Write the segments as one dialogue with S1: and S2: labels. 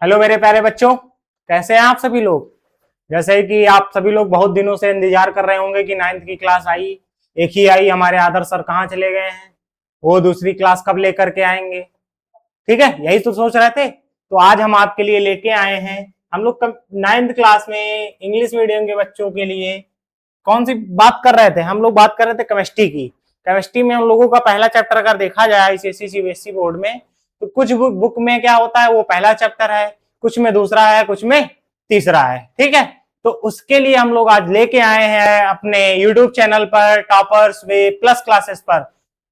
S1: Hello मेरे प्यारे बच्चों, कैसे हैं आप सभी लोग। जैसे कि आप सभी लोग बहुत दिनों से इंतजार कर रहे होंगे कि 9th की क्लास आई, एक ही आई, हमारे आदर्श सर कहाँ चले गए हैं, वो दूसरी क्लास कब लेकर के आएंगे। ठीक है, यही तो सोच रहे थे। तो आज हम आपके लिए लेके आए हैं, हम लोग 9th क्लास में इंग्लिश मीडियम के बच्चों के लिए कौन सी बात कर रहे थे। हम लोग बात कर रहे थे केमिस्ट्री की। केमिस्ट्री में हम लोगों का पहला चैप्टर अगर देखा जाए आईसीएसई सीबीएसई बोर्ड में, तो कुछ बुक में क्या होता है, वो पहला चैप्टर है, कुछ में दूसरा है, कुछ में तीसरा है। ठीक है, तो उसके लिए हम लोग आज लेके आए हैं अपने यूट्यूब चैनल पर टॉपर्स वे प्लस क्लासेस पर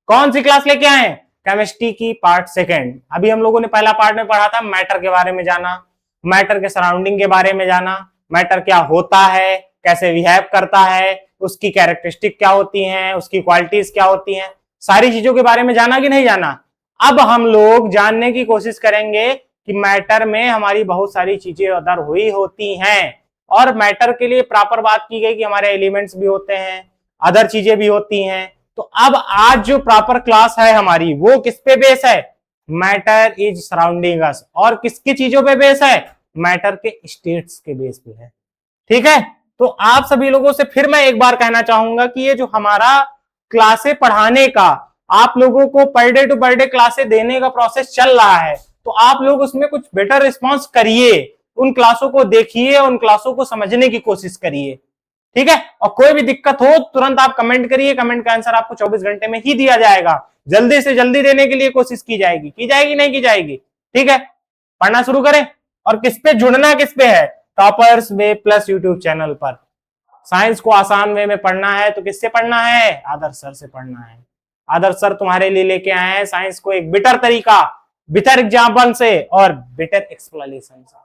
S1: कौन सी क्लास लेके आए हैं, केमिस्ट्री की पार्ट सेकेंड। अभी हम लोगों ने पहला पार्ट में पढ़ा था, मैटर के बारे में जाना, मैटर के सराउंडिंग के बारे में जाना, मैटर क्या होता है, कैसे बिहेव करता है, उसकी कैरेक्टरिस्टिक क्या होती हैं, उसकी क्वालिटीज क्या होती हैं, सारी चीजों के बारे में जाना कि नहीं जाना। अब हम लोग जानने की कोशिश करेंगे कि मैटर में हमारी बहुत सारी चीजें अदर हुई होती हैं, और मैटर के लिए प्रॉपर बात की गई कि हमारे एलिमेंट्स भी होते हैं, अदर चीजें भी होती हैं। तो अब आज जो प्रॉपर क्लास है हमारी, वो किस पे बेस है, मैटर इज सराउंडिंग अस। और किसकी चीजों पे बेस है, मैटर के स्टेट्स के बेस पे है। ठीक है, तो आप सभी लोगों से फिर मैं एक बार कहना चाहूंगा कि ये जो हमारा क्लासे पढ़ाने का, आप लोगों को per day to per day क्लासे देने का प्रोसेस चल रहा है, तो आप लोग उसमें कुछ बेटर रिस्पॉन्स करिए, उन क्लासों को देखिए, उन क्लासों को समझने की कोशिश करिए। ठीक है, और कोई भी दिक्कत हो तुरंत आप कमेंट करिए, कमेंट का आंसर आपको 24 घंटे में ही दिया जाएगा। जल्दी से जल्दी देने के लिए कोशिश की जाएगी, नहीं की जाएगी। ठीक है, पढ़ना शुरू करें। और किस पे जुड़ना, किस पे है, toppers way plus YouTube channel पर। साइंस को आसान वे में पढ़ना है तो किससे पढ़ना है, आदर्श सर से पढ़ना है। आदर्श सर तुम्हारे लिए लेके आए हैं साइंस को एक बेटर तरीका, बेटर एग्जाम्पल से और बेटर एक्सप्लेनेशन से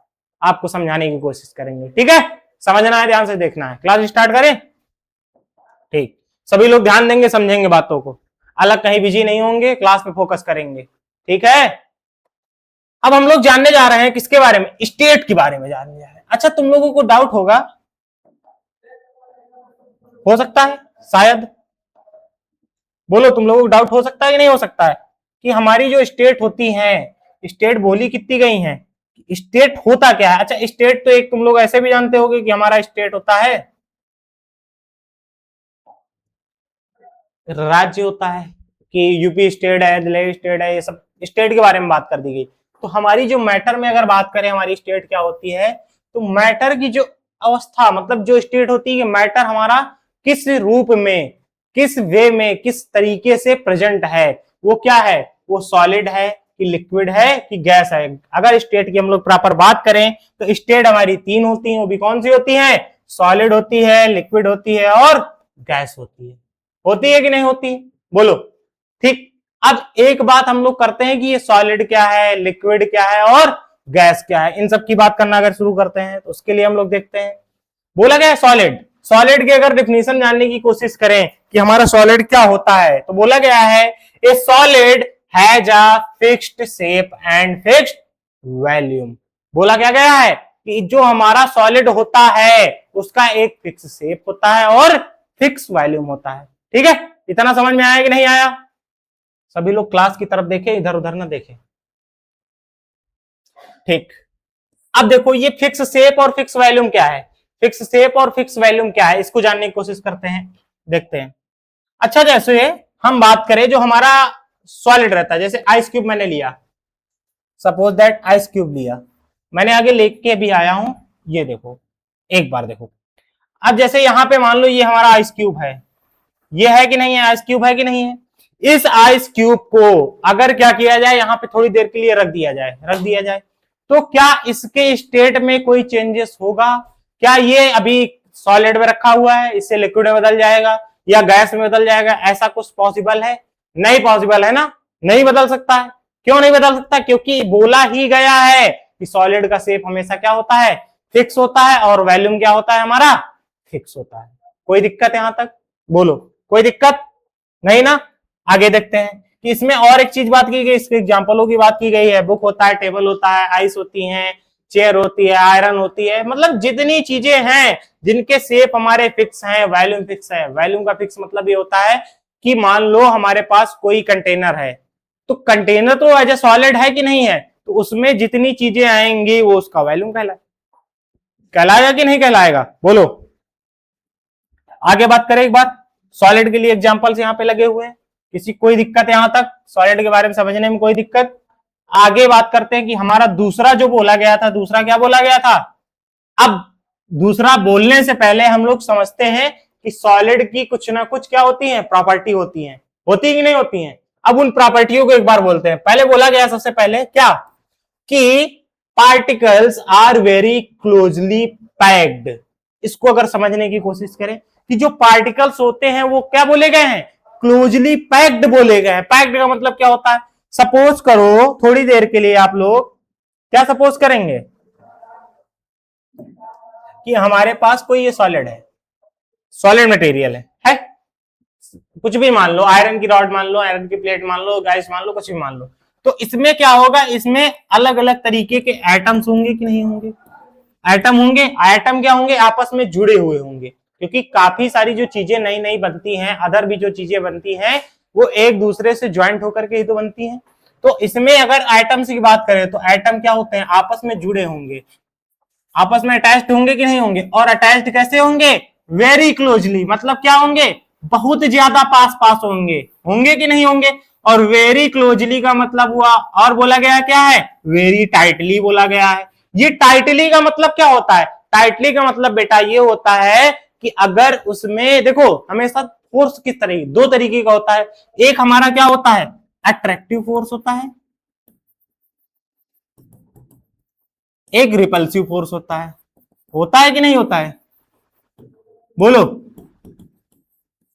S1: आपको समझाने की कोशिश करेंगे। ठीक है, समझना है, ध्यान से देखना है। क्लास स्टार्ट करें। ठीक, सभी लोग ध्यान देंगे, समझेंगे बातों को, अलग कहीं बिजी नहीं होंगे, क्लास पे फोकस करेंगे। ठीक है, अब हम लोग जानने जा रहे हैं किसके बारे में, स्टेट के बारे में जानने जा रहे हैं। अच्छा, तुम लोगों को डाउट होगा, हो सकता है शायद, बोलो तुम लोगों को डाउट हो सकता है कि नहीं हो सकता है, कि हमारी जो स्टेट होती है, स्टेट बोली कितनी गई है, स्टेट होता क्या है। अच्छा, स्टेट तो एक तुम लोग ऐसे भी जानते होगे कि हमारा स्टेट होता है राज्य होता है, कि यूपी स्टेट है, दिल्ली स्टेट है, ये सब स्टेट के बारे में बात कर दी गई। तो हमारी जो मैटर में अगर बात करें हमारी स्टेट क्या होती है, तो मैटर की जो अवस्था, मतलब जो स्टेट होती है, मैटर हमारा किस रूप में, किस वे में, किस तरीके से प्रेजेंट है, वो क्या है, वो सॉलिड है कि लिक्विड है कि गैस है। अगर स्टेट की हम लोग प्रॉपर बात करें तो स्टेट हमारी तीन होती है, वो भी कौन सी होती है, सॉलिड होती है, लिक्विड होती है और गैस होती है कि नहीं होती है, बोलो। ठीक, अब एक बात हम लोग करते हैं कि ये सॉलिड क्या है, लिक्विड क्या है और गैस क्या है, इन सब की बात करना अगर शुरू करते हैं तो उसके लिए हम लोग देखते हैं, बोला गया है सॉलिड। सॉलिड की अगर डिफिनेशन जानने की कोशिश करें कि हमारा सॉलिड क्या होता है, तो बोला गया है ए solid has a fixed shape and fixed volume. बोला क्या गया है कि जो हमारा सॉलिड होता है उसका एक फिक्स शेप होता है और फिक्स वॉल्यूम होता है। ठीक है, इतना समझ में आया कि नहीं आया। सभी लोग क्लास की तरफ देखें, इधर उधर ना देखें। ठीक, अब देखो ये फिक्स शेप और फिक्स वॉल्यूम क्या है, फिक्स शेप और फिक्स वॉल्यूम क्या है, इसको जानने की कोशिश करते हैं, देखते हैं। अच्छा, जैसे हम बात करें जो हमारा सॉलिड रहता है, जैसे आइस क्यूब मैंने लिया, सपोज दैट आइस क्यूब लिया मैंने, आगे लेके भी आया हूं, ये देखो, एक बार देखो। अब जैसे यहां पे मान लो ये हमारा आइस क्यूब है, ये है कि नहीं है, आइस क्यूब है कि नहीं है। इस आइस क्यूब को अगर क्या किया जाए, यहां पे थोड़ी देर के लिए रख दिया जाए, तो क्या इसके स्टेट में कोई चेंजेस होगा, क्या ये अभी सॉलिड में रखा हुआ है, इससे लिक्विड में बदल जाएगा या गैस में बदल जाएगा, ऐसा कुछ पॉसिबल है, नहीं पॉसिबल है ना, नहीं बदल सकता है। क्यों नहीं बदल सकता, क्योंकि बोला ही गया है कि सॉलिड का शेप हमेशा क्या होता है, फिक्स होता है, और वॉल्यूम क्या होता है हमारा, फिक्स होता है। कोई दिक्कत यहां तक, बोलो कोई दिक्कत नहीं ना। आगे देखते हैं कि इसमें और एक चीज बात की गई, इसके एग्जांपलों की बात की गई है, बुक होता है, टेबल होता है, आइस होती है, चेयर होती है, आयरन होती है, मतलब जितनी चीजें हैं जिनके शेप हमारे फिक्स हैं, वॉल्यूम फिक्स है। वॉल्यूम का फिक्स मतलब ये होता है कि मान लो हमारे पास कोई कंटेनर है, तो कंटेनर तो एज ए सॉलिड है कि नहीं है, तो उसमें जितनी चीजें आएंगी वो उसका वॉल्यूम कहलाएगा कि नहीं कहलाएगा, बोलो। आगे बात करें एक बार, सॉलिड के लिए एग्जांपल्स यहाँ पे लगे हुए हैं, किसी कोई दिक्कत यहां तक सॉलिड के बारे में समझने में कोई दिक्कत? आगे बात करते हैं कि हमारा दूसरा जो बोला गया था, दूसरा क्या बोला गया था? अब दूसरा बोलने से पहले हम लोग समझते हैं कि सॉलिड की कुछ ना कुछ क्या होती है, प्रॉपर्टी होती है कि नहीं होती है। अब उन प्रॉपर्टियों को एक बार बोलते हैं। पहले बोला गया सबसे पहले क्या, कि particles are very closely packed. इसको अगर समझने की कोशिश करें कि जो पार्टिकल्स होते हैं वो क्या बोले गए हैं, क्लोजली पैक्ड बोले गए हैं। पैक्ड का मतलब क्या होता है? सपोज करो थोड़ी देर के लिए आप लोग क्या सपोज करेंगे कि हमारे पास कोई ये सॉलिड है, सॉलिड मटेरियल है कुछ भी मान लो, आयरन की रॉड मान लो, आयरन की प्लेट मान लो, गैस मान लो, कुछ भी मान लो। तो इसमें क्या होगा, इसमें अलग अलग तरीके के एटम्स होंगे कि नहीं होंगे? एटम होंगे। एटम क्या होंगे, आपस में जुड़े हुए होंगे, क्योंकि काफी सारी जो चीजें नई नई बनती हैं, अदर भी जो चीजें बनती हैं वो एक दूसरे से ज्वाइंट होकर के ही तो बनती हैं। तो इसमें अगर एटम्स की बात करें तो एटम क्या होते हैं, आपस में जुड़े होंगे, आपस में अटैच्ड होंगे कि नहीं होंगे? और अटैच्ड कैसे होंगे, वेरी क्लोजली, मतलब क्या होंगे, बहुत ज्यादा पास पास होंगे कि नहीं होंगे? और वेरी क्लोजली का मतलब हुआ, और बोला गया क्या है, वेरी टाइटली बोला गया है। ये टाइटली का मतलब क्या होता है? टाइटली का मतलब बेटा ये होता है कि अगर उसमें देखो, हमेशा फोर्स किस तरह, दो तरीके का होता है। एक हमारा क्या होता है, अट्रैक्टिव फोर्स होता है, एक रिपल्सिव फोर्स होता है कि नहीं होता है, बोलो।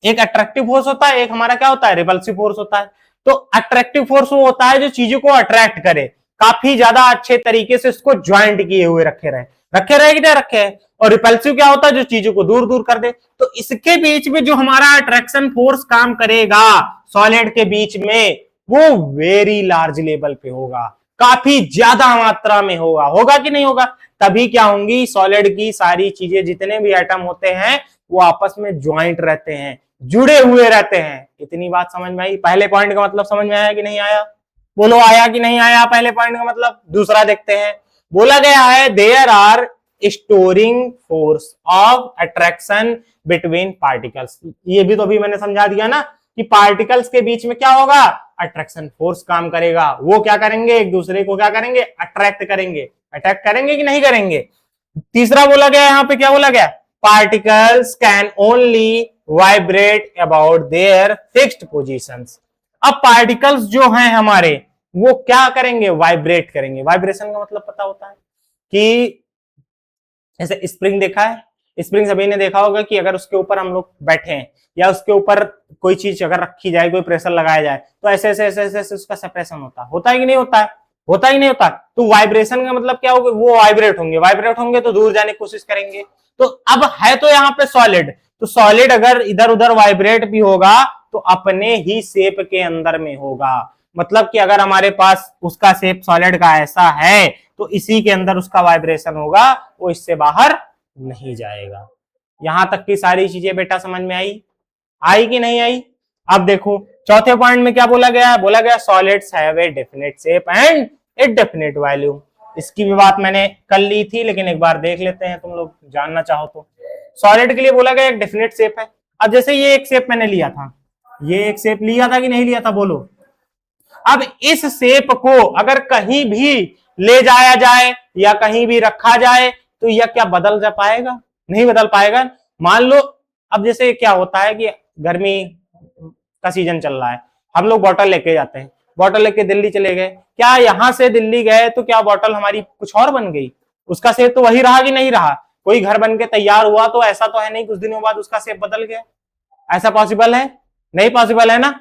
S1: एक अट्रैक्टिव फोर्स होता है, एक हमारा क्या होता है, रिपल्सिव फोर्स होता है। तो अट्रैक्टिव फोर्स वो होता है जो चीजों को अट्रैक्ट करे, काफी ज्यादा अच्छे तरीके से उसको ज्वाइंट किए हुए रखे रहे कि नहीं रखे। और रिपल्सिव क्या होता है, जो चीजों को दूर दूर कर दे। तो इसके बीच में जो हमारा अट्रैक्शन फोर्स काम करेगा सॉलिड के बीच में, वो वेरी लार्ज लेवल पे होगा, काफी ज्यादा मात्रा में होगा कि नहीं होगा? तभी क्या होंगी, सॉलिड की सारी चीजें, जितने भी एटम होते हैं वो आपस में ज्वाइंट रहते हैं, जुड़े हुए रहते हैं। इतनी बात समझ में आई? पहले पॉइंट का मतलब समझ में आया कि नहीं आया, बोलो, आया कि नहीं आया पहले पॉइंट का मतलब? दूसरा देखते हैं। बोला गया है there are strong force of attraction between particles. ये भी तो अभी मैंने समझा दिया ना कि पार्टिकल्स के बीच में क्या होगा, अट्रैक्शन फोर्स काम करेगा। वो क्या करेंगे, एक दूसरे को क्या करेंगे, अट्रैक्ट करेंगे। अटैक करेंगे कि नहीं करेंगे? तीसरा बोला गया, यहां पे क्या बोला गया, particles can only vibrate about their fixed positions. अब पार्टिकल्स जो हैं हमारे, वो क्या करेंगे, वाइब्रेट करेंगे। वाइब्रेशन का मतलब पता होता है कि जैसे स्प्रिंग देखा है, स्प्रिंग सभी ने देखा होगा कि अगर उसके ऊपर हम लोग बैठे हैं या उसके ऊपर कोई चीज अगर रखी जाए, कोई प्रेशर लगाया जाए, तो ऐसे ऐसे ऐसे ऐसे, ऐसे उसका सेपरेशन होता है कि नहीं होता है? होता ही नहीं होता। तो वाइब्रेशन का मतलब क्या होगा, वो वाइब्रेट होंगे तो दूर जाने की कोशिश करेंगे। तो अब है तो यहाँ पे सॉलिड, तो सॉलिड अगर इधर उधर वाइब्रेट भी होगा तो अपने ही शेप के अंदर में होगा। मतलब कि अगर हमारे पास उसका शेप सॉलिड का ऐसा है तो इसी के अंदर उसका वाइब्रेशन होगा, वो इससे बाहर नहीं जाएगा। यहां तक की सारी चीजें बेटा समझ में आई कि नहीं आई? अब देखो चौथे पॉइंट में क्या बोला गया, बोला गया solids have a definite shape and a definite volume. इसकी भी बात मैंने कर ली थी, लेकिन एक बार देख लेते हैं, तुम लोग जानना चाहो तो। सॉलिड के लिए बोला गया एक डेफिनेट शेप है। अब जैसे ये एक शेप मैंने लिया था, ये एक शेप लिया था कि नहीं लिया था, बोलो। अब इस शेप को अगर कहीं भी ले जाया जाए या कहीं भी रखा जाए तो यह क्या बदल जा पाएगा? नहीं बदल पाएगा। मान लो अब जैसे क्या होता है कि गर्मी का सीजन चल रहा है, हम लोग बॉटल लेके जाते हैं, बॉटल लेके दिल्ली चले गए, क्या यहां से दिल्ली गए तो क्या बॉटल हमारी कुछ और बन गई? उसका शेप तो वही रहा कि नहीं रहा? कोई घर बन के तैयार हुआ तो ऐसा तो है नहीं कुछ दिनों बाद उसका शेप बदल गया? ऐसा पॉसिबल है? नहीं पॉसिबल है ना।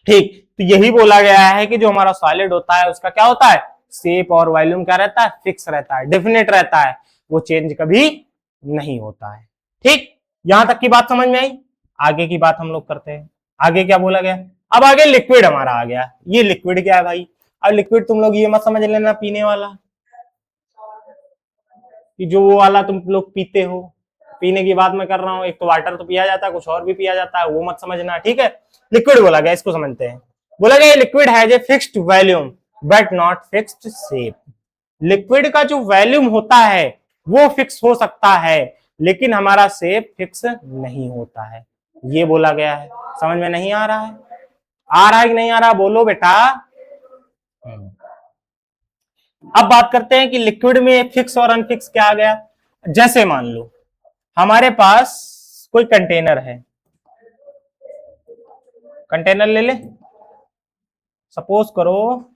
S1: ठीक, तो यही बोला गया है कि जो हमारा सॉलिड होता है उसका क्या होता है, शेप और वॉल्यूम क्या रहता है, फिक्स रहता है, डेफिनेट रहता है, वो चेंज कभी नहीं होता है। ठीक, यहां तक की बात समझ में आई? आगे की बात हम लोग करते हैं। आगे क्या बोला गया, अब आगे लिक्विड हमारा आ गया। ये लिक्विड क्या है भाई? अब लिक्विड तुम लोग ये मत समझ लेना पीने वाला, कि जो वो वाला तुम लोग पीते हो, पीने की बात मैं कर रहा हूं। एक तो वाटर तो पिया जाता है, कुछ और भी पिया जाता है, वो मत समझना, ठीक है। लिक्विड बोला गया, इसको समझते हैं। बोला गया liquid has a fixed volume but not fixed shape. Liquid का जो वॉल्यूम होता है वो फिक्स हो सकता है, लेकिन हमारा शेप फिक्स नहीं होता है, ये बोला गया है। समझ में नहीं आ रहा है? आ रहा है कि नहीं आ रहा, बोलो बेटा। अब बात करते हैं कि लिक्विड में फिक्स और अनफिक्स क्या आ गया। जैसे मान लो हमारे पास कोई कंटेनर है, कंटेनर ले ले, सपोज करो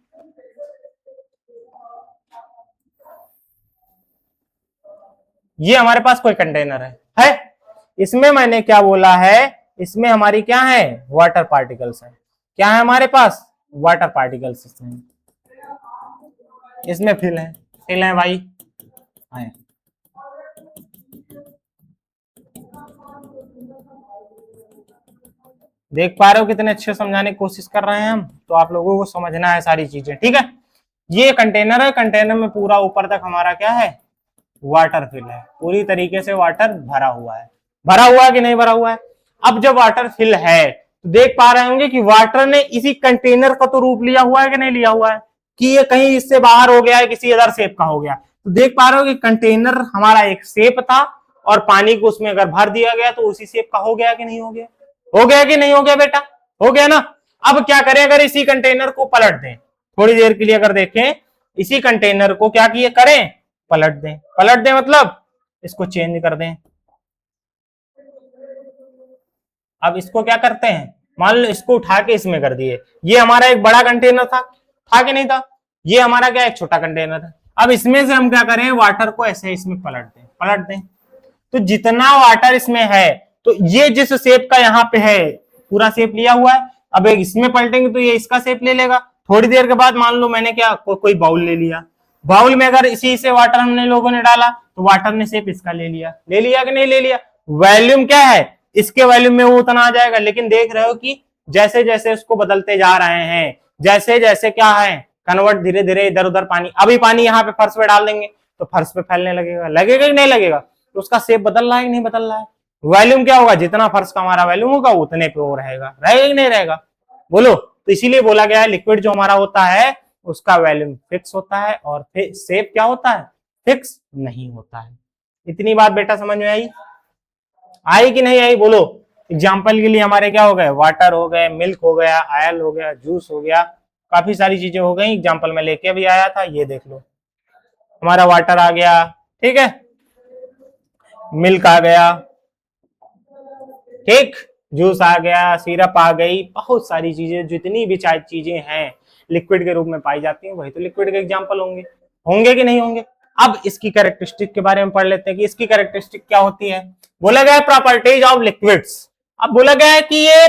S1: ये हमारे पास कोई कंटेनर है, इसमें मैंने क्या बोला है, इसमें हमारी क्या है, वाटर पार्टिकल्स है। क्या है हमारे पास, वाटर पार्टिकल्स हैं। इसमें फिल है, फिल है भाई, है। देख पा रहे हो कितने अच्छे समझाने की कोशिश कर रहे हैं हम, तो आप लोगों को समझना है सारी चीजें, ठीक है। ये कंटेनर है, कंटेनर में पूरा ऊपर तक हमारा क्या है, वाटर फिल है, पूरी तरीके से वाटर भरा हुआ है। भरा हुआ है कि नहीं भरा हुआ है। अब जब वाटर फिल है तो देख पा रहे होंगे कि वाटर ने इसी कंटेनर का तो रूप लिया हुआ है कि नहीं लिया हुआ है, कि ये कहीं इससे बाहर हो गया है, किसी अदर शेप का हो गया। तो देख पा रहे हो कि कंटेनर हमारा एक शेप था और पानी को उसमें अगर भर दिया गया तो उसी शेप का हो गया कि नहीं हो गया, हो गया कि नहीं हो गया बेटा, हो गया ना। अब क्या करें, अगर इसी कंटेनर को पलट दें थोड़ी देर के लिए, अगर देखें इसी कंटेनर को क्या किए करें, पलट दें। पलट दें मतलब इसको चेंज कर दें। अब इसको क्या करते हैं, मान लो इसको उठा के इसमें कर दिए, ये हमारा एक बड़ा कंटेनर था कि नहीं था, ये हमारा क्या एक छोटा कंटेनर है। अब इसमें से हम क्या करें, वाटर को ऐसे इसमें पलट दें। तो जितना वाटर इसमें है, तो ये जिस शेप का यहाँ पे है पूरा शेप लिया हुआ है, अब एक इसमें पलटेंगे तो ये इसका शेप ले लेगा। थोड़ी देर के बाद मान लो मैंने क्या कोई बाउल ले लिया, बाउल में अगर इसी से वाटर हमने लोगों ने डाला तो वाटर ने शेप इसका ले लिया कि नहीं ले लिया। वॉल्यूम क्या है, इसके वॉल्यूम में वो उतना आ जाएगा। लेकिन देख रहे हो कि जैसे जैसे उसको बदलते जा रहे हैं, जैसे जैसे क्या है कन्वर्ट धीरे धीरे इधर उधर पानी, अभी पानी यहाँ पे फर्श पे डाल देंगे तो फर्श पे फैलने लगेगा, लगेगा कि नहीं लगेगा, तो उसका शेप बदल रहा है कि नहीं बदल रहा है। वॉल्यूम क्या होगा, जितना फर्श का हमारा वॉल्यूम होगा उतने पे वो रहेगा कि नहीं रहेगा, बोलो। तो इसीलिए बोला गया है लिक्विड जो हमारा होता है उसका वॉल्यूम फिक्स होता है और शेप क्या होता है, फिक्स नहीं होता है। इतनी बात बेटा समझ में आई, आई कि नहीं आई, बोलो। एग्जाम्पल के लिए हमारे क्या हो गए, वाटर हो गए, मिल्क हो गया, ऑयल हो गया, जूस हो गया, काफी सारी चीजें हो गई। एग्जाम्पल में लेके भी आया था, ये देख लो हमारा वाटर आ गया, ठीक है, मिल्क आ गया, ठीक, जूस आ गया, सिरप आ गई, बहुत सारी चीजें, जितनी भी चाहे चीजें हैं लिक्विड के रूप में पाई जाती हैं वही तो लिक्विड के एग्जाम्पल होंगे, होंगे कि नहीं होंगे। अब इसकी कैरेक्टरिस्टिक के बारे में पढ़ लेते हैं कि इसकी कैरेक्टरिस्टिक क्या होती है। बोला गया है प्रॉपर्टीज ऑफ लिक्विड्स। अब बोला गया है कि ये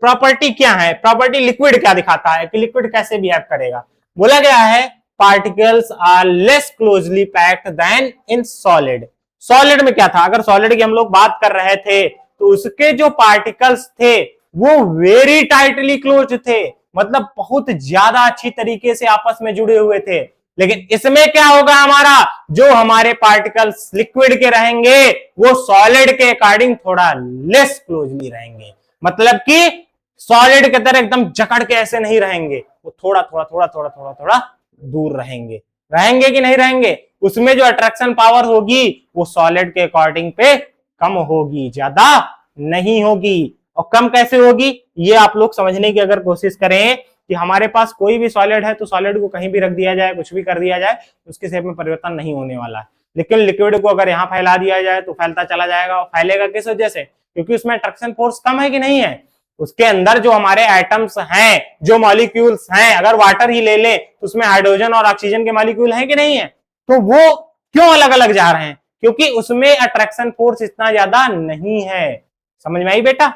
S1: प्रॉपर्टी क्या है, प्रॉपर्टी लिक्विड क्या दिखाता है कि लिक्विड कैसे बिहेव करेगा। बोला गया है particles are less closely packed than in solid. Solid में क्या था, अगर सॉलिड की हम लोग बात कर रहे थे तो उसके जो पार्टिकल्स थे वो वेरी टाइटली क्लोज थे, मतलब बहुत ज्यादा अच्छी तरीके से आपस में जुड़े हुए थे। लेकिन इसमें क्या होगा, हमारा जो हमारे पार्टिकल्स लिक्विड के रहेंगे वो सॉलिड के अकॉर्डिंग थोड़ा लेस क्लोजली रहेंगे, मतलब कि सॉलिड के तरह एकदम जकड़ के ऐसे नहीं रहेंगे, वो थोड़ा थोड़ा थोड़ा थोड़ा थोड़ा थोड़ा दूर रहेंगे। रहेंगे कि नहीं रहेंगे, उसमें जो अट्रैक्शन पावर होगी वो सॉलिड के अकॉर्डिंग पे कम होगी, ज्यादा नहीं होगी। और कम कैसे होगी ये आप लोग समझने की अगर कोशिश करें कि हमारे पास कोई भी सॉलिड है तो सॉलिड को कहीं भी रख दिया जाए, कुछ भी कर दिया जाए, उसके शेप में परिवर्तन नहीं होने वाला है। लेकिन लिक्विड को अगर यहाँ फैला दिया जाए तो फैलता चला जाएगा। और फैलेगा किस वजह से, क्योंकि उसमें अट्रैक्शन फोर्स कम है कि नहीं है। उसके अंदर जो हमारे एटम्स हैं, जो मॉलिक्यूल्स हैं, अगर वाटर ही ले लें तो उसमें हाइड्रोजन और ऑक्सीजन के मॉलिक्यूल हैं कि नहीं है, तो वो क्यों अलग अलग जा रहे हैं, क्योंकि उसमें अट्रैक्शन फोर्स इतना ज्यादा नहीं है। समझ में आई बेटा।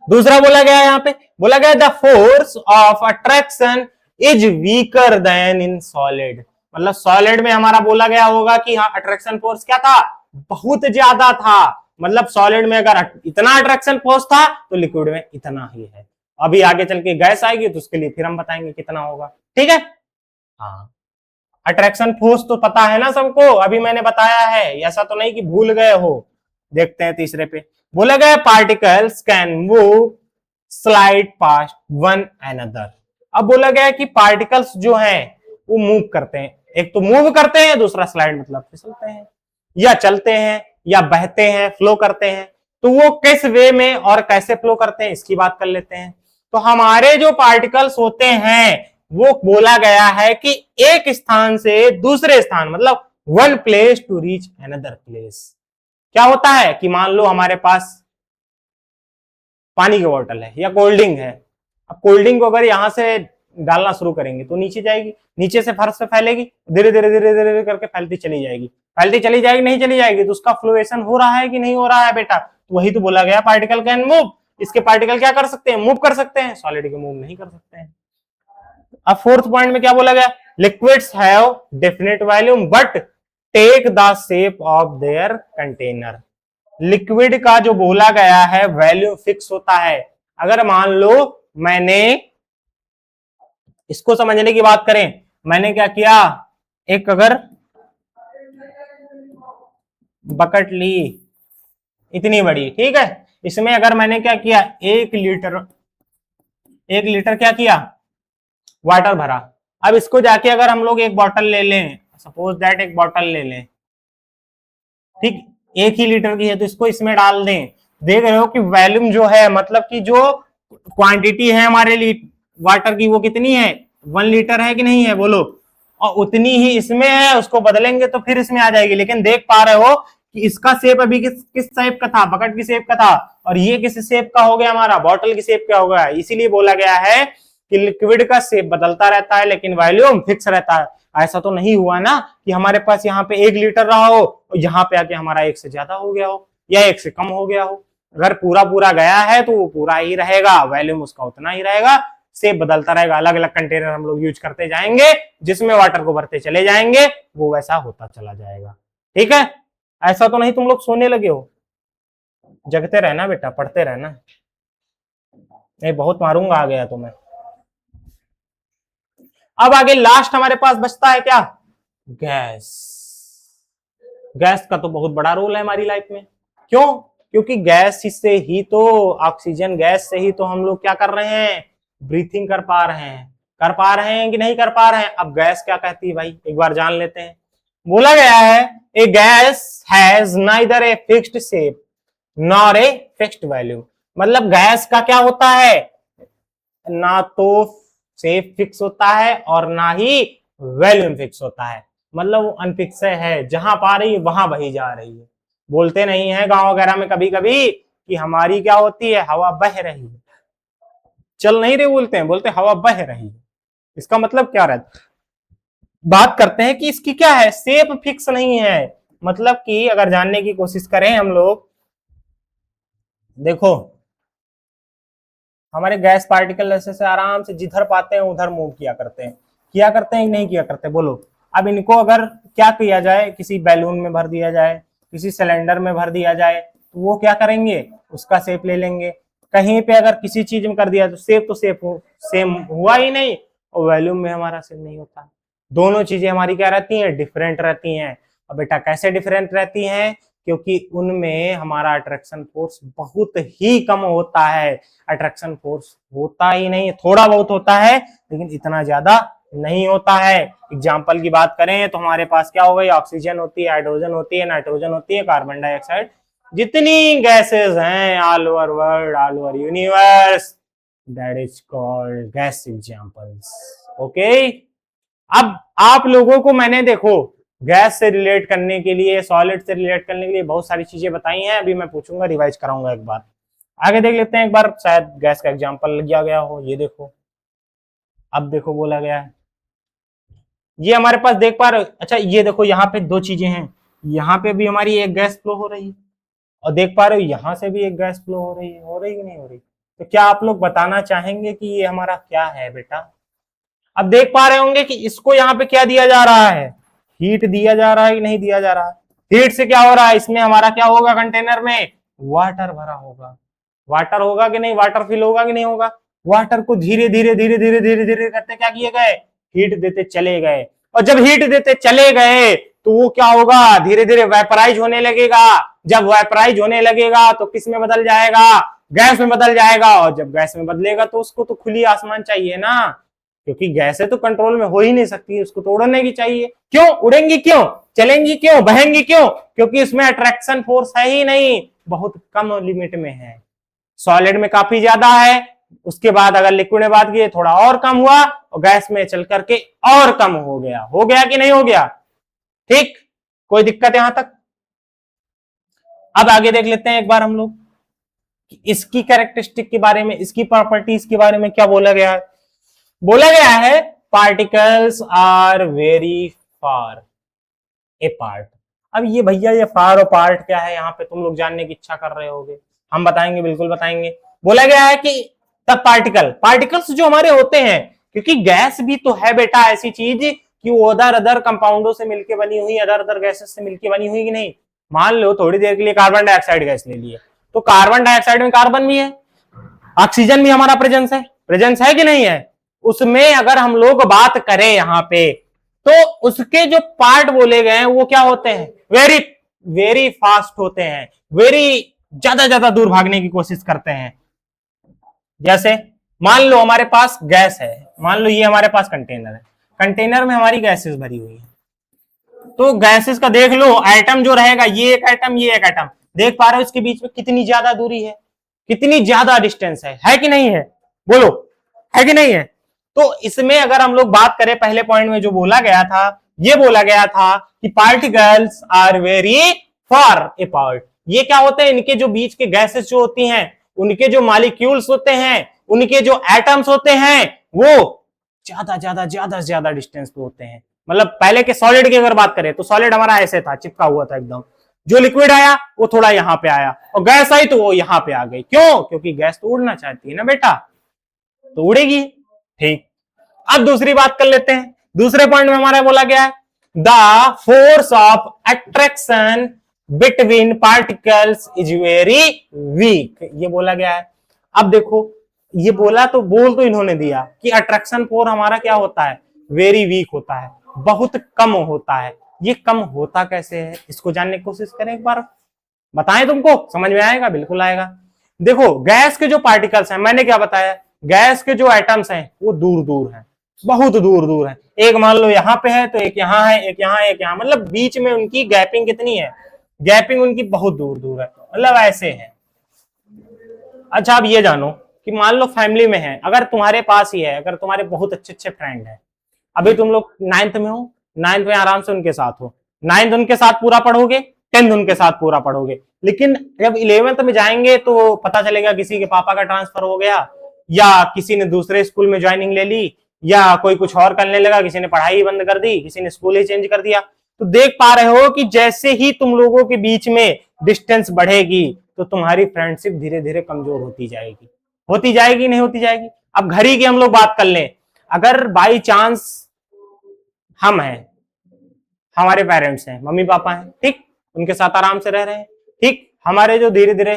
S1: दूसरा बोला गया यहाँ पे, बोला गया the force of attraction is weaker then in solid. मतलब सॉलिड में हमारा बोला गया होगा कि हाँ अट्रैक्शन फोर्स क्या था, बहुत ज्यादा था। मतलब सॉलिड में अगर इतना अट्रैक्शन फोर्स था तो लिक्विड में इतना ही है। अभी आगे चल के गैस आएगी तो उसके लिए फिर हम बताएंगे कितना होगा, ठीक है। हाँ, अट्रैक्शन फोर्स तो पता है ना सबको, अभी मैंने बताया है, ऐसा तो नहीं कि भूल गए हो। देखते हैं तीसरे पे, बोला गया particles can move slide past one another. अब बोला गया है कि पार्टिकल्स जो हैं वो मूव करते हैं, एक तो मूव करते हैं, दूसरा स्लाइड मतलब फिसलते हैं या चलते हैं या बहते हैं, फ्लो करते हैं। तो वो किस वे में और कैसे फ्लो करते हैं इसकी बात कर लेते हैं। तो हमारे जो पार्टिकल्स होते हैं वो बोला गया है कि एक स्थान से दूसरे स्थान, मतलब one place to reach another place. क्या होता है कि मान लो हमारे पास पानी की बोतल है या कोल्ड ड्रिंक है। अब कोल्ड ड्रिंक को अगर यहां से डालना शुरू करेंगे तो नीचे जाएगी, नीचे से फर्श पे फैलेगी, धीरे धीरे धीरे धीरे करके फैलती चली जाएगी, फैलती चली जाएगी, नहीं चली जाएगी। तो उसका फ्लोएशन हो रहा है कि नहीं हो रहा है बेटा? तो वही तो बोला गया पार्टिकल कैन मूव। इसके पार्टिकल क्या कर सकते हैं? मूव कर सकते हैं, सॉलिड के मूव नहीं कर सकते हैं। अब फोर्थ पॉइंट में क्या बोला गया? Liquids have definite volume but take the shape of their container. Liquid का जो बोला गया है वैल्यू फिक्स होता है। अगर मान लो मैंने, इसको समझने की बात करें, मैंने क्या किया, एक अगर बकेट ली इतनी बड़ी, ठीक है, इसमें अगर मैंने क्या किया, 1 लीटर क्या किया, वाटर भरा। अब इसको जाके अगर हम लोग एक बॉटल ले लें, सपोज दैट एक बॉटल ले लें, ठीक, 1 ही लीटर की है, तो इसको इसमें डाल दें। देख रहे हो कि वॉल्यूम जो है, मतलब कि जो क्वांटिटी है हमारे लिए वाटर की, वो कितनी है? 1 लीटर है कि नहीं है? बोलो। और उतनी ही इसमें है, उसको बदलेंगे तो फिर इसमें आ जाएगी। लेकिन देख पा रहे हो कि इसका शेप अभी किस शेप का था? बकेट की शेप का था। और ये किस शेप का हो गया? हमारा बॉटल की शेप का हो गया। इसीलिए बोला गया है कि लिक्विड का शेप बदलता रहता है लेकिन वॉल्यूम फिक्स रहता है। ऐसा तो नहीं हुआ ना कि हमारे पास यहाँ पे 1 लीटर रहा हो और यहाँ पे आके हमारा 1 से ज्यादा हो गया हो या 1 से कम हो गया हो। अगर पूरा पूरा गया है तो वो पूरा ही रहेगा, वॉल्यूम उसका उतना ही रहेगा, शेप बदलता रहेगा। अलग अलग कंटेनर हम लोग यूज करते जाएंगे, जिसमें वाटर को भरते चले जाएंगे, वो वैसा होता चला जाएगा। ठीक है, ऐसा तो नहीं तुम लोग सोने लगे हो? जगते रहना बेटा, पढ़ते रहना। नहीं बहुत मारूंगा आ गया तो मैं। अब आगे लास्ट हमारे पास बचता है क्या? गैस। गैस का तो बहुत बड़ा रोल है हमारी लाइफ में। क्यों? क्योंकि गैस से ही तो, ऑक्सीजन गैस से ही तो हम लोग क्या कर रहे हैं? ब्रीथिंग कर पा रहे हैं। कर पा रहे हैं कि नहीं कर पा रहे हैं? अब गैस क्या कहती है भाई, एक बार जान लेते हैं। बोला गया है a gas has neither a fixed shape nor a fixed value. मतलब गैस का क्या होता है? ना तो शेप फिक्स होता है और ना ही वैल्यूम फिक्स होता है। मतलब वो अनफिक्स है, जहां पा रही है वहां बही जा रही है। बोलते नहीं है गांव वगैरह में कभी कभी कि हमारी क्या होती है? हवा बह रही है, चल नहीं रही, बोलते हैं, बोलते हवा बह रही है। इसका मतलब क्या रहता है? बात करते हैं कि इसकी क्या है, शेप फिक्स नहीं है। मतलब कि अगर जानने की कोशिश करें हम लोग, देखो हमारे गैस पार्टिकल ऐसे से आराम से जिधर पाते हैं उधर मूव किया करते हैं कि नहीं किया करते? बोलो। अब इनको अगर क्या किया जाए, किसी बैलून में भर दिया जाए, किसी सिलेंडर में भर दिया जाए, तो वो क्या करेंगे? उसका शेप ले लेंगे। कहीं पे अगर किसी चीज में कर दिया तो शेप सेम हुआ ही नहीं, और वॉल्यूम में हमारा सेम नहीं होता। दोनों चीजें हमारी क्या रहती हैं? डिफरेंट रहती हैं। और बेटा कैसे डिफरेंट रहती हैं? क्योंकि उनमें हमारा अट्रैक्शन फोर्स बहुत ही कम होता है। अट्रैक्शन फोर्स होता ही नहीं, थोड़ा बहुत होता है लेकिन इतना ज्यादा नहीं होता है। एग्जाम्पल की बात करें तो हमारे पास क्या हो गई? ऑक्सीजन होती है, हाइड्रोजन होती है, नाइट्रोजन होती है, कार्बन डाइऑक्साइड, जितनी गैसेस हैं all over world, all over universe, that is called gas examples. Okay, अब आप लोगों को मैंने देखो गैस से रिलेट करने के लिए, सॉलिड से रिलेट करने के लिए बहुत सारी चीजें बताई हैं। अभी मैं पूछूंगा, रिवाइज कराऊंगा एक बार। आगे देख लेते हैं एक बार, शायद गैस का एग्जांपल लग गया हो। ये देखो, अब देखो बोला गया है, ये हमारे पास देख पा रहे हो? अच्छा ये देखो, यहाँ पे 2 चीजें हैं। यहाँ पे भी हमारी एक गैस फ्लो हो रही है और देख पा रहे हो यहाँ से भी एक गैस फ्लो हो रही है। हो रही कि नहीं हो रही? तो क्या आप लोग बताना चाहेंगे कि ये हमारा क्या है बेटा? अब देख पा रहे होंगे कि इसको यहाँ पे क्या दिया जा रहा है? हीट दिया जा रहा है कि नहीं दिया जा रहा है? हीट से क्या हो रहा है? इसमें हमारा क्या होगा? कंटेनर में वाटर भरा होगा। वाटर होगा कि नहीं? वाटर फिल होगा कि नहीं होगा? वाटर को धीरे धीरे धीरे धीरे धीरे धीरे करते क्या किए गए? हीट देते चले गए। और जब हीट देते चले गए तो वो क्या होगा? धीरे धीरे वेपराइज होने लगेगा। जब वेपराइज होने लगेगा तो किस में बदल जाएगा? गैस में बदल जाएगा। और जब गैस में बदलेगा तो उसको तो खुली आसमान चाहिए ना, क्योंकि गैसें तो कंट्रोल में हो ही नहीं सकती, उसको तो उड़ने की चाहिए। क्यों उड़ेंगी, क्यों चलेंगी, क्यों बहेंगी, क्यों? क्योंकि इसमें अट्रैक्शन फोर्स है ही नहीं, बहुत कम लिमिट में है। सॉलिड में काफी ज्यादा है, उसके बाद अगर लिक्विड में बात की थोड़ा और कम हुआ, और गैस में चल करके और कम हो गया कि नहीं हो गया? ठीक, कोई दिक्कत यहां तक? अब आगे देख लेते हैं एक बार हम लोग इसकी कैरेक्टरिस्टिक के बारे में, इसकी प्रॉपर्टीज के बारे में क्या बोला गया है। बोला गया है particles are very far apart. अब ये भैया ये फार और पार्ट क्या है, यहाँ पे तुम लोग जानने की इच्छा कर रहे होगे, हम बताएंगे, बिल्कुल बताएंगे। बोला गया है कि द पार्टिकल्स जो हमारे होते हैं, क्योंकि गैस भी तो है बेटा ऐसी चीज कि वो अदर अदर कंपाउंडों से मिलकर बनी हुई, अदर अदर गैसेस से मिलकर बनी हुई कि नहीं। मान लो थोड़ी देर के लिए कार्बन डाइऑक्साइड गैस ले लिए, तो कार्बन डाइऑक्साइड में कार्बन भी है, ऑक्सीजन भी हमारा प्रेजेंस है कि नहीं है। उसमें अगर हम लोग बात करें यहाँ पे, तो उसके जो पार्ट बोले गए हैं वो क्या होते हैं, वेरी वेरी फास्ट होते हैं, वेरी ज्यादा दूर भागने की कोशिश करते हैं। जैसे मान लो हमारे पास गैस है, मान लो ये हमारे पास कंटेनर है, कंटेनर में हमारी गैसेस भरी हुई है, तो गैसेस का देख लो एटम जो रहेगा, ये एक एटम, ये एक एटम, देख पा रहे हो इसके बीच में कितनी ज्यादा दूरी है, कितनी ज्यादा डिस्टेंस है कि नहीं है? बोलो, है कि नहीं है? तो इसमें अगर हम लोग बात करें, पहले पॉइंट में जो बोला गया था, ये बोला गया था कि particles are very far apart. ये क्या होते हैं, इनके जो बीच के गैसेस जो होती हैं, उनके जो मॉलिक्यूल्स होते हैं, उनके जो एटम्स होते हैं, वो ज्यादा डिस्टेंस पे होते हैं। मतलब पहले के सॉलिड की अगर बात करें, तो सॉलिड हमारा ऐसे था, चिपका हुआ था एकदम, जो लिक्विड आया वो थोड़ा यहां पे आया, और गैस आई तो वो यहां पे आ गई। क्यों? क्योंकि गैस तो उड़ना चाहती है ना बेटा, तो उड़ेगी। ठीक, अब दूसरी बात कर लेते हैं। दूसरे पॉइंट में हमारा बोला गया है the force of attraction between particles is very weak, ये बोला गया है। अब देखो, ये बोला तो बोल तो इन्होंने दिया कि अट्रैक्शन फोर्स हमारा क्या होता है, वेरी वीक होता है, बहुत कम होता है। ये कम होता कैसे है, इसको जानने की कोशिश करें एक बार, बताएं, तुमको समझ में आएगा? बिल्कुल आएगा। देखो गैस के जो पार्टिकल्स हैं, मैंने क्या बताया, गैस के जो एटम्स हैं वो दूर दूर हैं, बहुत दूर दूर है। एक मान लो यहाँ पे है, तो एक यहाँ है, एक यहाँ, एक यहाँ, मतलब बीच में उनकी गैपिंग कितनी है, गैपिंग उनकी बहुत दूर दूर है, मतलब ऐसे है। अच्छा, अब ये जानो कि मान लो फैमिली में है, अगर तुम्हारे पास ही है, अगर तुम्हारे बहुत अच्छे अच्छे फ्रेंड है, अभी तुम लोग 9th में हो, 9th में आराम से उनके साथ हो, 9th उनके साथ पूरा पढ़ोगे, 10th उनके साथ पूरा पढ़ोगे, लेकिन जब 11th में जाएंगे तो पता चलेगा किसी के पापा का ट्रांसफर हो गया, या किसी ने दूसरे स्कूल में ज्वाइनिंग ले ली, या कोई कुछ और करने लगा, किसी ने पढ़ाई बंद कर दी, किसी ने स्कूल ही चेंज कर दिया। तो देख पा रहे हो कि जैसे ही तुम लोगों के बीच में डिस्टेंस बढ़ेगी, तो तुम्हारी फ्रेंडशिप धीरे धीरे कमजोर होती जाएगी, नहीं होती जाएगी। अब घर ही की हम लोग बात कर लें, अगर बाई चांस हम हैं, हमारे पेरेंट्स हैं, मम्मी पापा हैं, ठीक, उनके साथ आराम से रह रहे हैं, ठीक, हमारे जो धीरे धीरे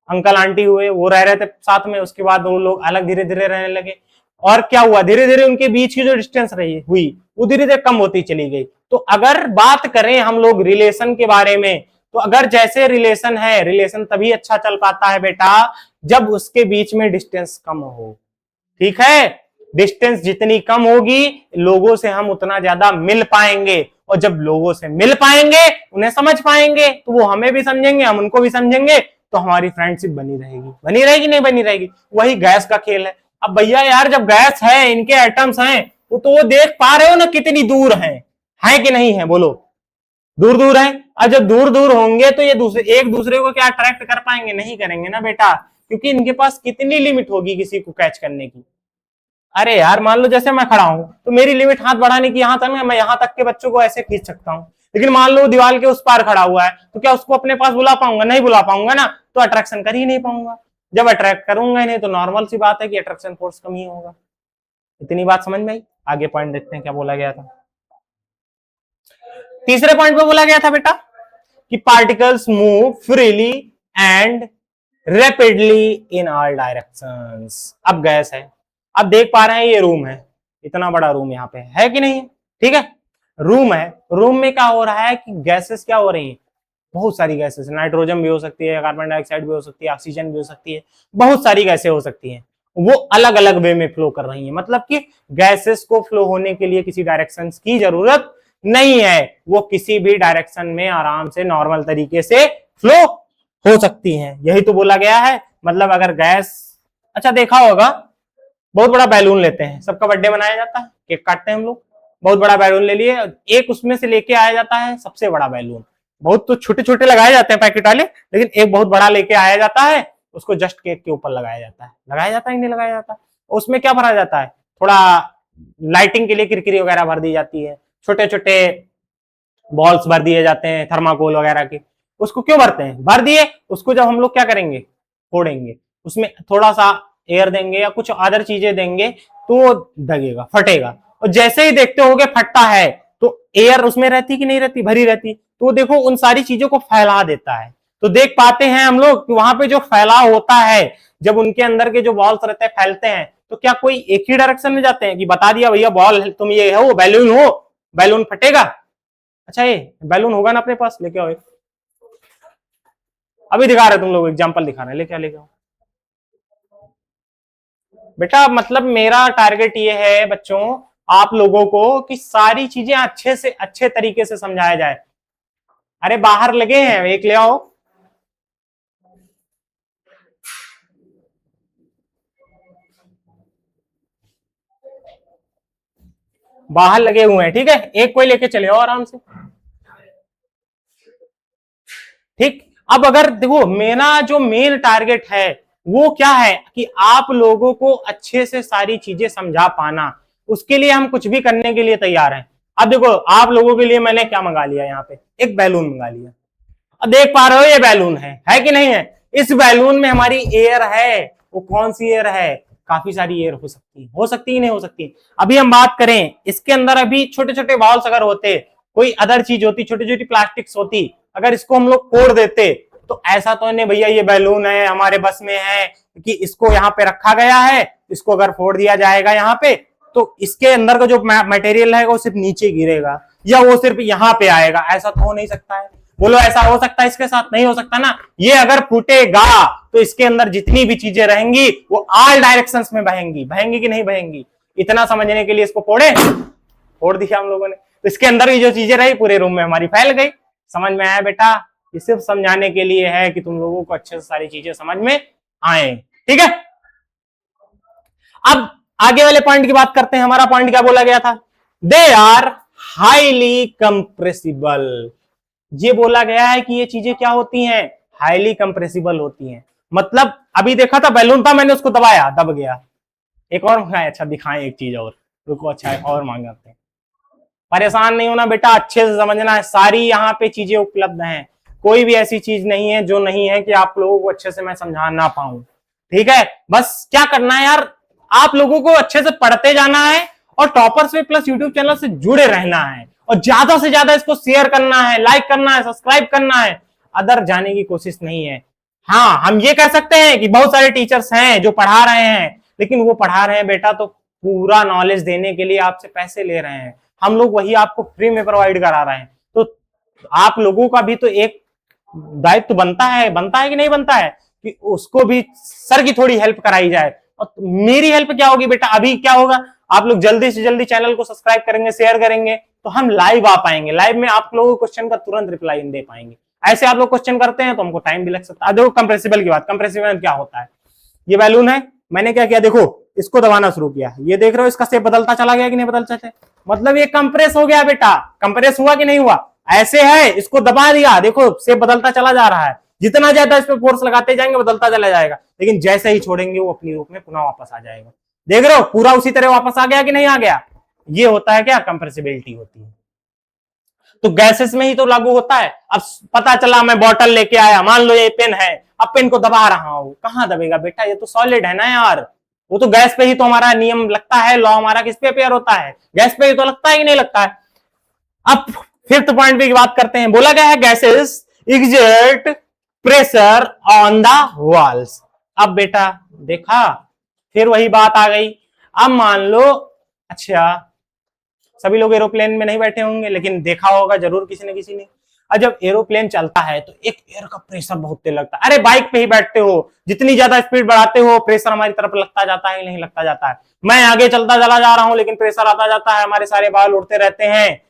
S1: अंकल आंटी हुए वो रह रहे थे साथ में, उसके बाद वो लोग अलग धीरे धीरे रहने लगे, और क्या हुआ, धीरे धीरे उनके बीच की जो डिस्टेंस रही हुई वो धीरे धीरे कम होती चली गई। तो अगर बात करें हम लोग रिलेशन के बारे में, तो अगर जैसे रिलेशन है, रिलेशन तभी अच्छा चल पाता है बेटा जब उसके बीच में डिस्टेंस कम हो, ठीक है। डिस्टेंस जितनी कम होगी, लोगों से हम उतना ज्यादा मिल पाएंगे, और जब लोगों से मिल पाएंगे, उन्हें समझ पाएंगे, तो वो हमें भी समझेंगे, हम उनको भी समझेंगे, तो हमारी फ्रेंडशिप बनी रहेगी नहीं बनी रहेगी। वही गैस का खेल है। अब भैया यार, जब गैस है, इनके एटम्स हैं, तो वो देख पा रहे हो ना कितनी दूर है कि नहीं है? बोलो, दूर दूर है। और जब दूर दूर होंगे तो ये एक दूसरे को क्या अट्रैक्ट कर पाएंगे? नहीं करेंगे ना बेटा, क्योंकि इनके पास कितनी लिमिट होगी किसी को कैच करने की। अरे यार, मान लो जैसे मैं खड़ा हूं, तो मेरी लिमिट हाथ बढ़ाने की यहां तक है, मैं यहां तक के बच्चों को ऐसे खींच सकता हूं, लेकिन मान लो दीवार के उस पार खड़ा हुआ है, तो क्या उसको अपने पास बुला पाऊंगा? नहीं बुला पाऊंगा ना, तो अट्रैक्शन कर ही नहीं पाऊंगा। जब अट्रैक्ट करूंगा ही नहीं, तो नॉर्मल सी बात है कि अट्रैक्शन फोर्स कम ही होगा। इतनी बात समझ में आई? आगे पॉइंट देखते हैं क्या बोला गया था। तीसरे पॉइंट पे बोला गया था बेटा कि particles move freely and rapidly in all directions. अब गैस है, अब देख पा रहे हैं ये रूम है, इतना बड़ा रूम यहाँ पे है कि नहीं? ठीक है, रूम है, रूम में क्या हो रहा है कि गैसेस क्या हो रही है, बहुत सारी गैसेस, नाइट्रोजन भी हो सकती है, कार्बन डाइऑक्साइड भी हो सकती है, ऑक्सीजन भी हो सकती है, बहुत सारी गैसें हो सकती हैं। वो अलग अलग वे में फ्लो कर रही हैं। मतलब कि गैसेस को फ्लो होने के लिए किसी डायरेक्शन की जरूरत नहीं है, वो किसी भी डायरेक्शन में आराम से नॉर्मल तरीके से फ्लो हो सकती हैं। यही तो बोला गया है। मतलब अगर गैस, अच्छा देखा होगा, बहुत बड़ा बैलून लेते हैं, सबका बर्थडे मनाया जाता है, केक काटते हैं हम लोग, बहुत बड़ा बैलून ले लिए, एक उसमें से लेके आया जाता है सबसे बड़ा बैलून। बहुत तो छोटे छोटे लगाए जाते हैं पैकेट वाले, लेकिन एक बहुत बड़ा लेके आया जाता है, उसको जस्ट केक के ऊपर लगाया जाता है। लगाया जाता है कि नहीं लगाया जाता? उसमें क्या भरा जाता है? थोड़ा लाइटिंग के लिए किरकिरी वगैरह भर दी जाती है, छोटे छोटे बॉल्स भर दिए जाते हैं थर्माकोल वगैरह के। उसको क्यों भरते हैं? भर दिए, उसको जब हम लोग क्या करेंगे, फोड़ेंगे, उसमें थोड़ा सा एयर देंगे या कुछ अदर चीजें देंगे तो दगेगा, फटेगा। और जैसे ही देखते होगे फटता है तो एयर उसमें रहती कि नहीं रहती? भरी रहती। तो देखो उन सारी चीजों को फैला देता है। तो देख पाते हैं हम लोग कि वहां पे जो फैलाव होता है, जब उनके अंदर के जो बॉल्स रहते हैं फैलते हैं, तो क्या कोई एक ही डायरेक्शन में जाते हैं कि बता दिया भैया बॉल तुम ये हो, बैलून हो, बैलून फटेगा? अच्छा ये बैलून होगा ना अपने पास, लेके आओ। अभी दिखा रहे तुम लोग, एग्जांपल दिखा रहे हैं, लेके आओ बेटा। मतलब मेरा टारगेट ये है बच्चों, आप लोगों को कि सारी चीजें अच्छे से अच्छे तरीके से समझाया जाए। अरे बाहर लगे हैं, एक ले आओ। बाहर लगे हुए हैं, ठीक है, एक कोई लेके चले आओ आराम से। ठीक, अब अगर देखो मेरा जो मेन टारगेट है वो क्या है कि आप लोगों को अच्छे से सारी चीजें समझा पाना, उसके लिए हम कुछ भी करने के लिए तैयार हैं। अब देखो आप लोगों के लिए मैंने क्या मंगा लिया, यहाँ पे एक बैलून मंगा लिया। अब देख पा रहे हो ये बैलून है कि नहीं है? इस बैलून में हमारी एयर है। वो कौन सी एयर है? काफी सारी एयर हो सकती है नहीं हो सकती। अभी हम बात करें इसके अंदर, अभी छोटे छोटे बॉल्स अगर होते, कोई अदर चीज होती, छोटी छोटी प्लास्टिक्स होती, अगर इसको हम लोग फोड़ देते तो ऐसा तो नहीं भैया ये बैलून है हमारे बस में है कि इसको यहाँ पे रखा गया है, इसको अगर फोड़ दिया जाएगा यहाँ पे तो इसके अंदर का जो मटेरियल है वो सिर्फ नीचे गिरेगा या वो सिर्फ यहाँ पे आएगा। ऐसा तो हो नहीं सकता है। बोलो ऐसा हो सकता है इसके साथ? नहीं हो सकता ना। ये अगर फूटेगा तो इसके अंदर जितनी भी चीजें रहेंगी वो ऑल डायरेक्शंस में बहेंगी। बहेंगी कि नहीं बहेंगी? इतना समझने के लिए इसको फोड़ दिया हम लोगों ने, तो इसके अंदर की जो चीजें रही पूरे रूम में हमारी फैल गई। समझ में आया बेटा? ये सिर्फ समझाने के लिए है कि तुम लोगों को अच्छे से सारी चीजें समझ में आए। ठीक है, अब आगे वाले पॉइंट की बात करते हैं। हमारा पॉइंट क्या बोला गया था? They are highly compressible. ये बोला गया है कि ये चीजें क्या होती हैं? हाईली कंप्रेसिबल होती हैं। मतलब अभी देखा था बैलून था, मैंने उसको दबाया, दब गया। एक और मंगाए, अच्छा दिखाएं एक चीज और, रुको अच्छा है और मांगते हैं। परेशान नहीं होना बेटा, अच्छे से समझना है, सारी यहाँ पे चीजें उपलब्ध हैं। कोई भी ऐसी चीज नहीं है जो नहीं है कि आप लोगों को अच्छे से मैं समझा ना पाऊं। ठीक है, बस क्या करना है यार, आप लोगों को अच्छे से पढ़ते जाना है और टॉपर्स पे प्लस यूट्यूब चैनल से जुड़े रहना है और ज्यादा से ज्यादा इसको शेयर करना है, लाइक करना है, सब्सक्राइब करना है। अदर जाने की कोशिश नहीं है। हाँ हम ये कह सकते हैं कि बहुत सारे टीचर्स हैं जो पढ़ा रहे हैं, लेकिन वो पढ़ा रहे हैं बेटा तो पूरा नॉलेज देने के लिए आपसे पैसे ले रहे हैं। हम लोग वही आपको फ्री में प्रोवाइड करा रहे हैं। तो आप लोगों का भी तो एक दायित्व बनता है कि नहीं बनता है कि उसको भी सर की थोड़ी हेल्प कराई जाए। और मेरी हेल्प क्या होगी बेटा? अभी क्या होगा, आप लोग जल्दी से जल्दी चैनल को सब्सक्राइब करेंगे, शेयर करेंगे तो हम लाइव आ पाएंगे। लाइव में आप लोगों को क्वेश्चन का तुरंत रिप्लाई दे पाएंगे। ऐसे आप लोग क्वेश्चन करते हैं तो हमको टाइम भी लग सकता है। देखो कंप्रेसिबल की बात, कंप्रेसिबल क्या होता है? ये बैलून है, मैंने क्या किया, देखो इसको दबाना शुरू किया, ये देख रहे हो इसका शेप बदलता चला गया कि नहीं बदलता चला? मतलब ये कंप्रेस हो गया बेटा। कंप्रेस हुआ कि नहीं हुआ? ऐसे है, इसको दबा दिया, देखो शेप बदलता चला जा रहा है। जितना ज्यादा इस पे फोर्स लगाते जाएंगे बदलता चला जाएगा, लेकिन जैसे ही छोड़ेंगे वो अपनी रूप में पुनः वापस आ जाएगा। देख रहे हो पूरा उसी तरह वापस आ गया कि नहीं आ गया? ये होता है क्या? कंप्रेसिबिलिटी होती है। तो गैसेस में ही तो लागू होता है। अब पता चला मैं बॉटल लेके आया, मान लो ये पेन है, अब पेन को दबा रहा हूं, कहां दबेगा बेटा? ये तो सॉलिड है ना यार। वो तो गैस पे ही तो हमारा नियम लगता है, लॉ हमारा किस पे अपेयर होता है? गैस पे ही तो लगता है कि नहीं लगता है? अब फिफ्थ पॉइंट की बात करते हैं। बोला गया है gases exert pressure on the walls. अब बेटा देखा, फिर वही बात आ गई। अब मान लो, अच्छा सभी लोग एरोप्लेन में नहीं बैठे होंगे लेकिन देखा होगा जरूर किसी ने, और जब एरोप्लेन चलता है तो एक एयर का प्रेशर बहुत तेज लगता है। अरे बाइक पे ही बैठते हो, जितनी ज्यादा स्पीड बढ़ाते हो प्रेशर हमारी तरफ लगता जाता है, नहीं लगता जाता है। मैं आगे चलता चला जा रहा हूं लेकिन प्रेशर आता जाता है, हमारे सारे बाल उड़ते रहते हैं,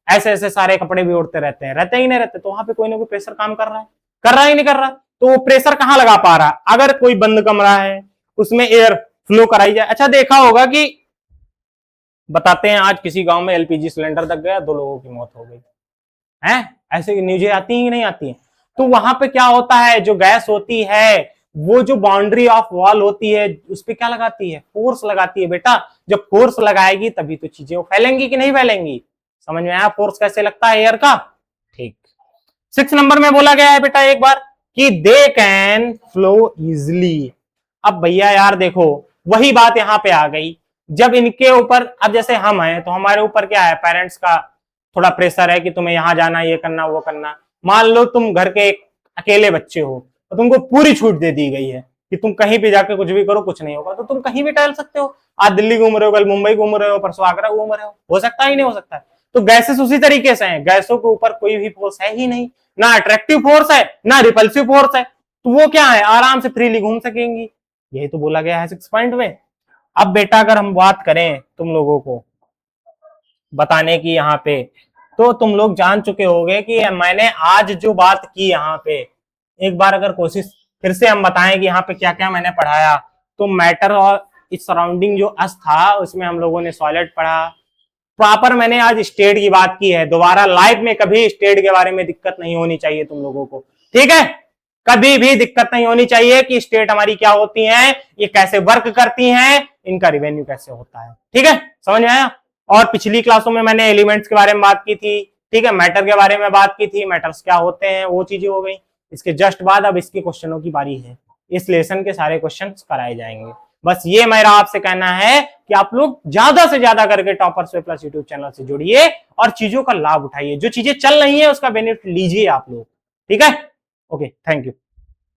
S1: ऐसे ऐसे सारे कपड़े भी उड़ते रहते हैं, रहते ही नहीं रहते। तो वहां पे कोई ना कोई प्रेशर काम कर रहा है, कर रहा ही नहीं कर रहा। तो वो प्रेशर कहां लगा पा रहा है? अगर कोई बंद कमरा है उसमें एयर फ्लो कराई जाए। अच्छा देखा होगा कि बताते हैं आज किसी गांव में एलपीजी सिलेंडर दब गया, 2 लोगों की मौत हो गई है, ऐसे न्यूज़ें आती ही नहीं आती हैं। तो वहां पे क्या होता है, जो गैस होती है वो जो बाउंड्री ऑफ वॉल होती है उस पर क्या लगाती है? फोर्स लगाती है बेटा। जब फोर्स लगाएगी तभी तो चीजें फैलेंगी कि नहीं फैलेंगी। समझ में आया फोर्स कैसे लगता है एयर का? ठीक। 6 नंबर में बोला गया है बेटा एक बार कि दे कैन फ्लो इजिली। अब भैया यार देखो वही बात यहां पे आ गई, जब इनके ऊपर, अब जैसे हम हैं तो हमारे ऊपर क्या है, पेरेंट्स का थोड़ा प्रेशर है कि तुम्हें यहां जाना, ये करना, वो करना। मान लो तुम घर के अकेले बच्चे हो तो तुमको पूरी छूट दे दी गई है कि तुम कहीं भी जाके कुछ भी करो, कुछ नहीं होगा। तो तुम कहीं भी टहल सकते हो, आज दिल्ली घूम रहे हो, कल मुंबई घूम रहे हो, परसों आगरा घूम रहे हो सकता ही नहीं हो सकता है। तो गैसेस उसी तरीके से हैं, गैसों के ऊपर कोई भी फोर्स है ही नहीं, ना अट्रैक्टिव फोर्स है ना रिपल्सिव फोर्स है। तो वो क्या है, आराम से फ्रीली घूम सकेंगी। यही तो बोला गया है 6 पॉइंट में। अब बेटा अगर हम बात करें तुम लोगों को बताने की यहाँ पे, तो तुम लोग जान चुके होंगे कि मैंने आज जो बात की यहाँ पे, एक बार अगर कोशिश फिर से हम बताएं कि यहाँ पे क्या क्या मैंने पढ़ाया। तो मैटर और इस सराउंडिंग जो अस था उसमें हम लोगों ने सॉलिड पढ़ा। प्रॉपर मैंने आज स्टेट की बात की है, दोबारा लाइफ में कभी स्टेट के बारे में दिक्कत नहीं होनी चाहिए तुम लोगों को, ठीक है? कभी भी दिक्कत नहीं होनी चाहिए कि स्टेट हमारी क्या होती हैं, ये कैसे वर्क करती हैं, इनका रिवेन्यू कैसे होता है, ठीक है? समझ में आया? और पिछली क्लासों में मैंने एलिमेंट्स के बारे में बात की थी, ठीक है, मैटर के बारे में बात की थी, मैटर्स क्या होते हैं, वो चीजें हो गई। इसके जस्ट बाद अब इसके क्वेश्चनों की बारी है, इस लेसन के सारे क्वेश्चन कराए जाएंगे। बस ये मेरा आपसे कहना है कि आप लोग ज्यादा से ज्यादा करके टॉपर्स पे प्लस यूट्यूब चैनल से जुड़िए और चीजों का लाभ उठाइए, जो चीजें चल रही है उसका बेनिफिट लीजिए आप लोग, ठीक है? Okay, thank you.